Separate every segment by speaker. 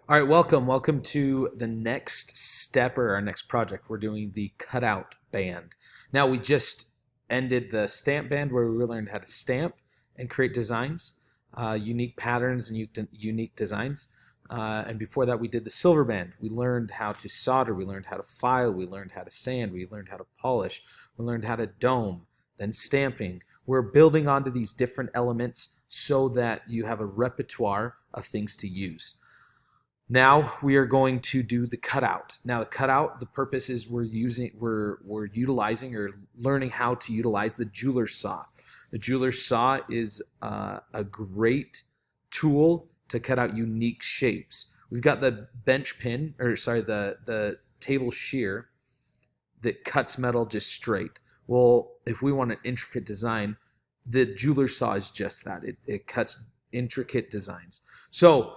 Speaker 1: All right, welcome to the next step or our next project. We're doing the Cutout band. Now we just ended the stamp band where we learned how to stamp and create designs, unique patterns and unique designs. And before that, we did the silver band. We learned how to solder, we learned how to file, we learned how to sand, we learned how to polish, we learned how to dome, then stamping. We're building onto these different elements so that you have a repertoire of things to use. Now we are going to do the cutout. Now the cutout, the purpose is we're utilizing or learning how to utilize the jeweler's saw. The jeweler's saw is a great tool to cut out unique shapes. We've got the the table shear that cuts metal just straight. Well, if we want an intricate design, the jeweler's saw is just that. It cuts intricate designs. So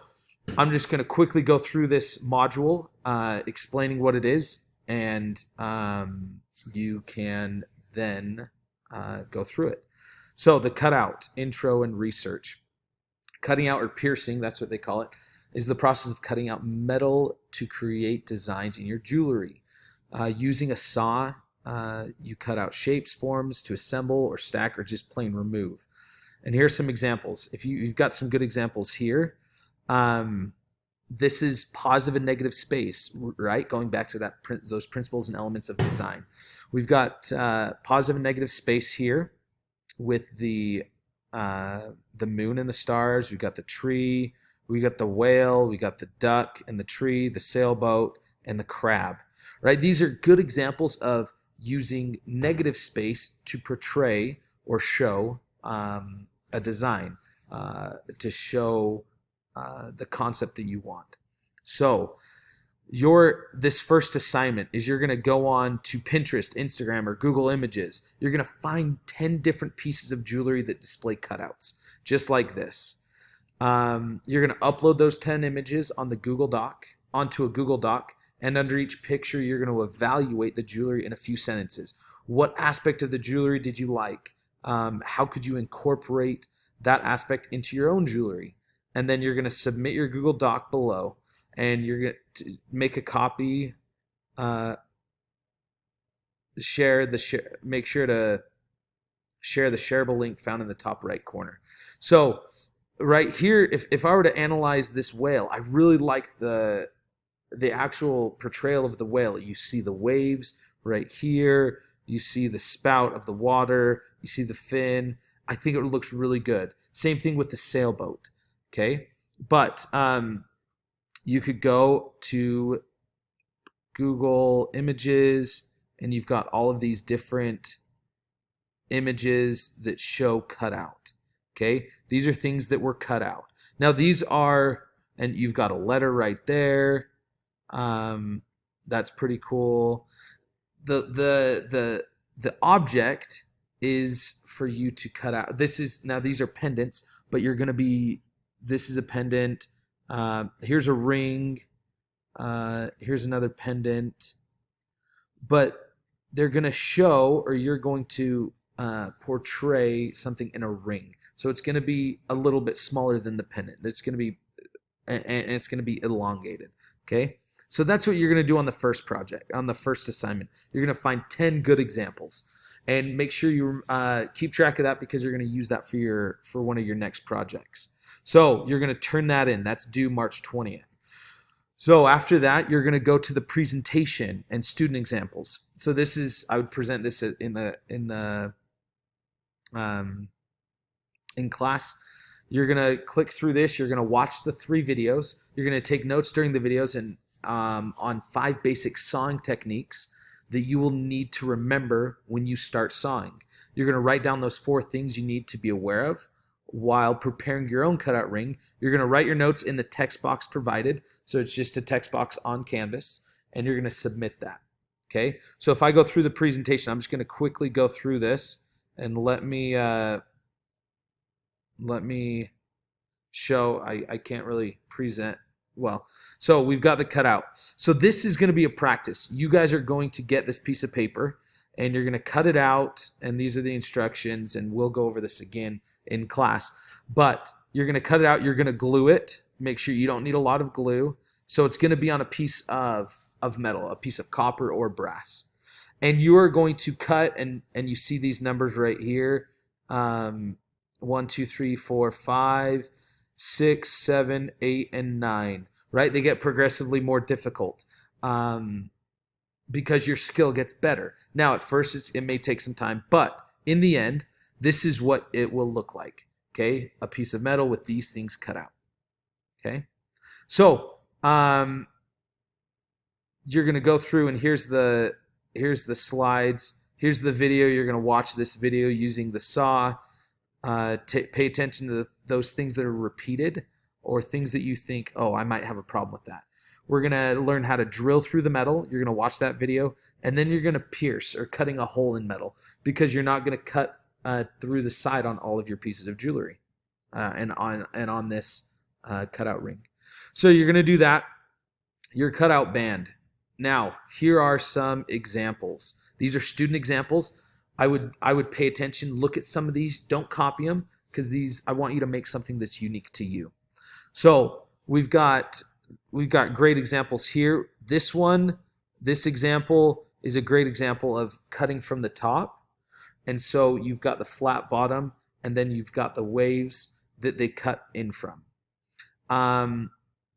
Speaker 1: I'm just going to quickly go through this module, explaining what it is, and you can then go through it. So the cutout, intro and research. Cutting out or piercing, that's what they call it, is the process of cutting out metal to create designs in your jewelry. Using a saw, you cut out shapes, forms to assemble or stack or just plain remove. And here's some examples. If you've got some good examples here. This is positive and negative space, right? Going back to those principles and elements of design. We've got positive and negative space here with the moon and the stars. We've got the tree. We got the whale. We got the duck and the tree, the sailboat, and the crab, right? These are good examples of using negative space to portray or show a design, to show the concept that you want. So this first assignment is you're going to go on to Pinterest, Instagram, or Google Images. You're going to find 10 different pieces of jewelry that display cutouts, just like this. You're going to upload those 10 images onto a Google Doc, and under each picture, you're going to evaluate the jewelry in a few sentences. What aspect of the jewelry did you like? How could you incorporate that aspect into your own jewelry? And then you're going to submit your Google Doc below, and you're going to make a copy, make sure to share the shareable link found in the top right corner. So right here, if I were to analyze this whale, I really like the actual portrayal of the whale. You see the waves right here. You see the spout of the water. You see the fin. I think it looks really good. Same thing with the sailboat. Okay, but you could go to Google Images, and you've got all of these different images that show cutout. Okay, these are things that were cut out. Now these are, and you've got a letter right there. That's pretty cool. The object is for you to cut out. These are pendants, but you're going to be. This is a pendant. Here's a ring. Here's another pendant. But they're going to show, or you're going to portray something in a ring. So it's going to be a little bit smaller than the pendant. It's going to be, and it's going to be elongated. Okay. So that's what you're going to do on the first project, on the first assignment. You're going to find 10 good examples, and make sure you keep track of that, because you're going to use that for one of your next projects. So you're going to turn that in. That's due March 20th. So after that, you're going to go to the presentation and student examples. So I would present this in class. You're going to click through this. You're going to watch the 3 videos. You're going to take notes during the videos and on 5 basic sawing techniques that you will need to remember when you start sawing. You're going to write down those 4 things you need to be aware of while preparing your own cutout ring. You're going to write your notes in the text box provided. So it's just a text box on Canvas, and you're going to submit that. Okay. So if I go through the presentation, I'm just going to quickly go through this, and let me show. I can't really present well. So we've got the cutout. So this is going to be a practice. You guys are going to get this piece of paper, and you're going to cut it out, and these are the instructions, and we'll go over this again in class. But you're going to cut it out. You're going to glue it. Make sure you don't need a lot of glue. So it's going to be on a piece of metal, a piece of copper or brass. And you are going to cut, and you see these numbers right here. 1, 2, 3, 4, 5, 6, 7, 8, and 9. Right? They get progressively more difficult because your skill gets better. Now, at first, it may take some time, but in the end, this is what it will look like. Okay, a piece of metal with these things cut out. Okay, so you're going to go through, and here's the slides. Here's the video. You're going to watch this video using the saw. Pay attention to those things that are repeated or things that you think, oh, I might have a problem with that. We're going to learn how to drill through the metal. You're going to watch that video, and then you're going to pierce or cutting a hole in metal, because you're not going to cut through the side on all of your pieces of jewelry and on this cutout ring. So you're going to do that. Your cutout band. Now, here are some examples. These are student examples. I would pay attention, look at some of these. Don't copy them, because I want you to make something that's unique to you. So we've got great examples here. This example is a great example of cutting from the top. And so you've got the flat bottom, and then you've got the waves that they cut in from.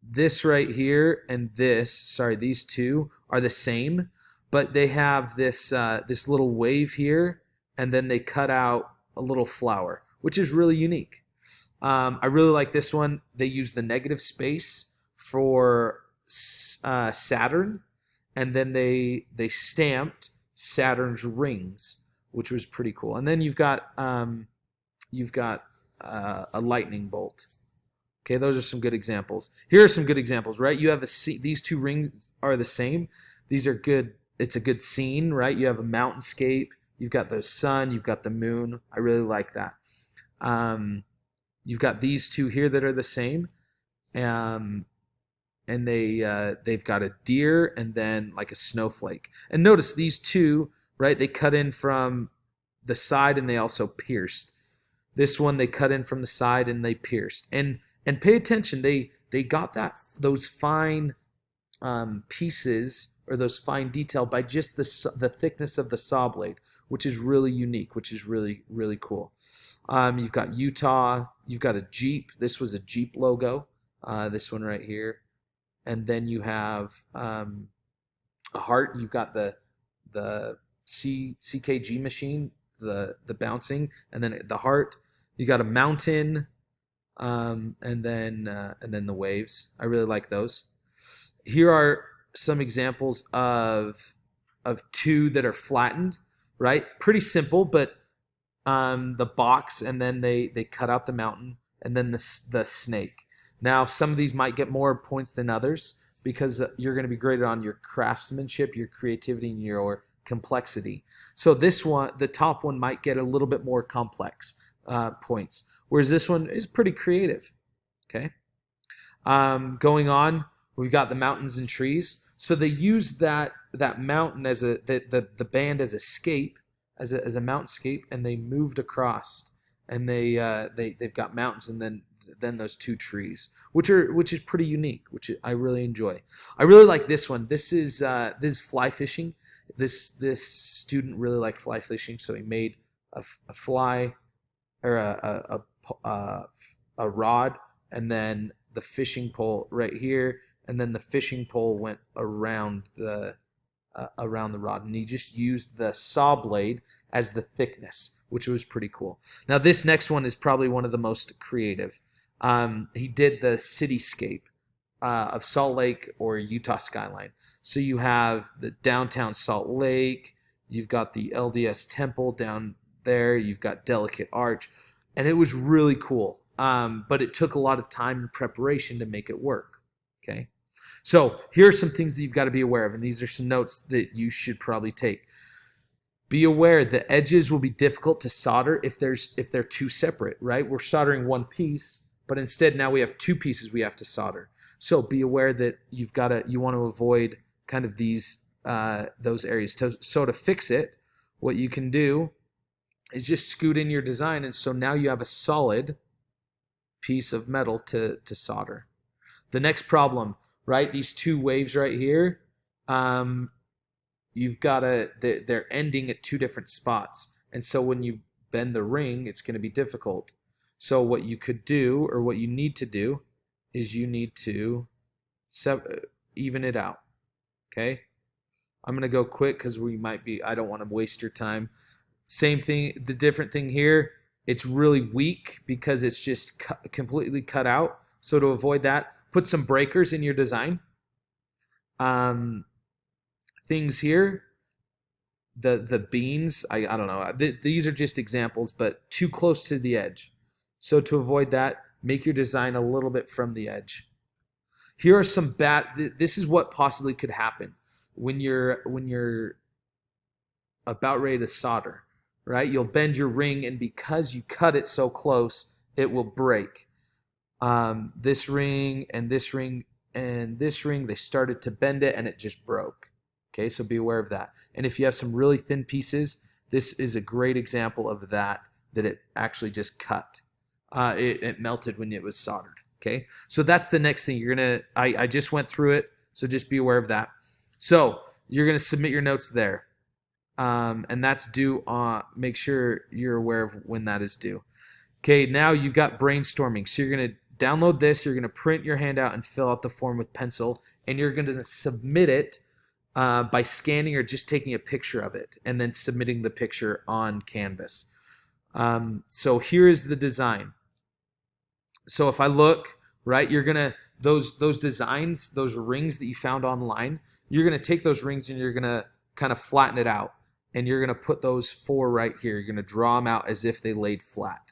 Speaker 1: This right here and these two are the same, but they have this little wave here, and then they cut out a little flower, which is really unique. I really like this one. They use the negative space for Saturn, and then they stamped Saturn's rings, which was pretty cool. And then you've got a lightning bolt. Okay, those are some good examples. Here are some good examples, right? You have these two rings are the same. These are good. It's a good scene, right? You have a mountainscape. You've got the sun. You've got the moon. I really like that. You've got these two here that are the same, and they've got a deer and then like a snowflake. And notice these two, right? They cut in from the side and they also pierced. This one they cut in from the side and they pierced. And pay attention, they got those fine pieces or those fine detail by just the thickness of the saw blade, which is really unique, which is really, really cool. You've got Utah, you've got a Jeep. This was a Jeep logo, this one right here. And then you have a heart. You've got the CKG machine, the bouncing, and then the heart. You got a mountain. And then the waves. I really like those. Here are some examples of two that are flattened, right? Pretty simple, but the box, and then they cut out the mountain, and then the snake. Now, some of these might get more points than others, because you're going to be graded on your craftsmanship, your creativity, and your complexity. So this one, the top one, might get a little bit more complex points, whereas this one is pretty creative. Okay. Going on, we've got the mountains and trees. So they used that mountain as the band as a scape, as a mountainscape, and they moved across, and they've got mountains, and then those two trees, which is pretty unique, which I really enjoy. I really like this one. This is fly fishing. This student really liked fly fishing, so he made a fly, or a rod, and then the fishing pole right here, and then the fishing pole went around the rod, and he just used the saw blade as the thickness, which was pretty cool. Now this next one is probably one of the most creative. He did the cityscape of Salt Lake or Utah Skyline. So you have the downtown Salt Lake, you've got the LDS temple down there, you've got Delicate Arch, and it was really cool. But it took a lot of time and preparation to make it work. Okay, so here are some things that you've got to be aware of, and these are some notes that you should probably take. Be aware the edges will be difficult to solder if they're too separate, right? We're soldering one piece, but instead now we have two pieces we have to solder. So be aware that you want to avoid kind of those areas. So to fix it, what you can do is just scoot in your design, and so now you have a solid piece of metal to solder. The next problem, right? These two waves right here, you've got to, they're ending at two different spots. And so when you bend the ring, it's going to be difficult. So what you could do, or what you need to do, is you need to even it out. Okay? I'm going to go quick because I don't want to waste your time. Same thing, the different thing here, it's really weak because it's just completely cut out. So to avoid that, put some breakers in your design. Things here, the beans, I don't know. These are just examples, but too close to the edge. So to avoid that, make your design a little bit from the edge. Here are some this is what possibly could happen when you're about ready to solder, right? You'll bend your ring, and because you cut it so close, it will break. This ring and this ring and this ring, they started to bend it and it just broke. Okay, so be aware of that. And if you have some really thin pieces, this is a great example of that it actually just cut. It melted when it was soldered. Okay, so that's the next thing. I just went through it, so just be aware of that. So you're gonna submit your notes there. And that's due on, make sure you're aware of when that is due. Okay, now you've got brainstorming. So you're going to download this, you're going to print your handout and fill out the form with pencil, and you're going to submit it by scanning or just taking a picture of it and then submitting the picture on Canvas. So here is the design. So if I look, right, you're going to, those designs, those rings that you found online, you're going to take those rings and you're going to kind of flatten it out. And you're going to put those 4 right here. You're going to draw them out as if they laid flat.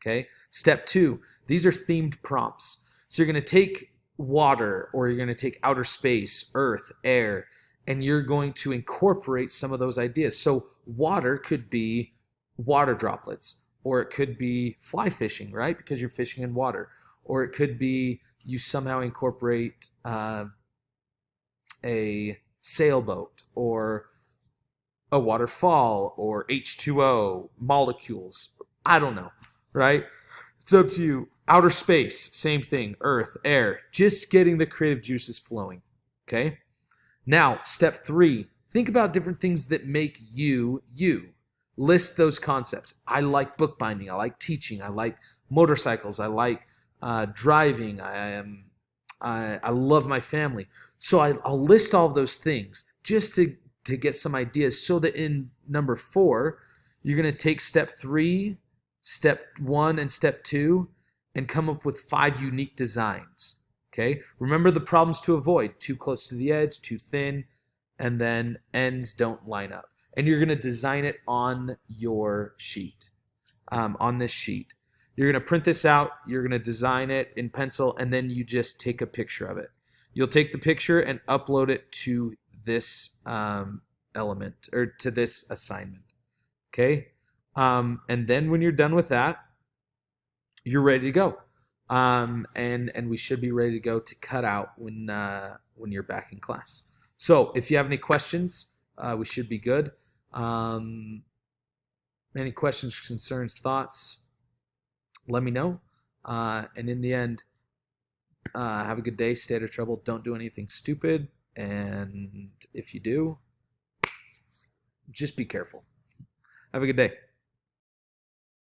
Speaker 1: Okay. Step 2, these are themed prompts. So you're going to take water, or you're going to take outer space, earth, air, and you're going to incorporate some of those ideas. So water could be water droplets, or it could be fly fishing, right? Because you're fishing in water. Or it could be you somehow incorporate a sailboat, or a waterfall, or H2O, molecules. I don't know, right? It's up to you. Outer space, same thing. Earth, air, just getting the creative juices flowing, okay? Now, step 3, think about different things that make you, you. List those concepts. I like bookbinding. I like teaching. I like motorcycles. I like driving. I love my family. So I'll list all of those things just to get some ideas, so that in number 4, you're going to take step 3, step 1, and step 2 and come up with 5 unique designs. Okay? Remember the problems to avoid: too close to the edge, too thin, and then ends don't line up. And you're going to design it on your sheet, on this sheet. You're going to print this out, you're going to design it in pencil, and then you just take a picture of it. You'll take the picture and upload it to this element, or to this assignment. Okay? And then when you're done with that, you're ready to go. And we should be ready to go to Cutout when you're back in class. So if you have any questions, we should be good. Any questions, concerns, thoughts, let me know. And in the end, have a good day, stay out of trouble, don't do anything stupid, and if you do, just be careful. Have a good day.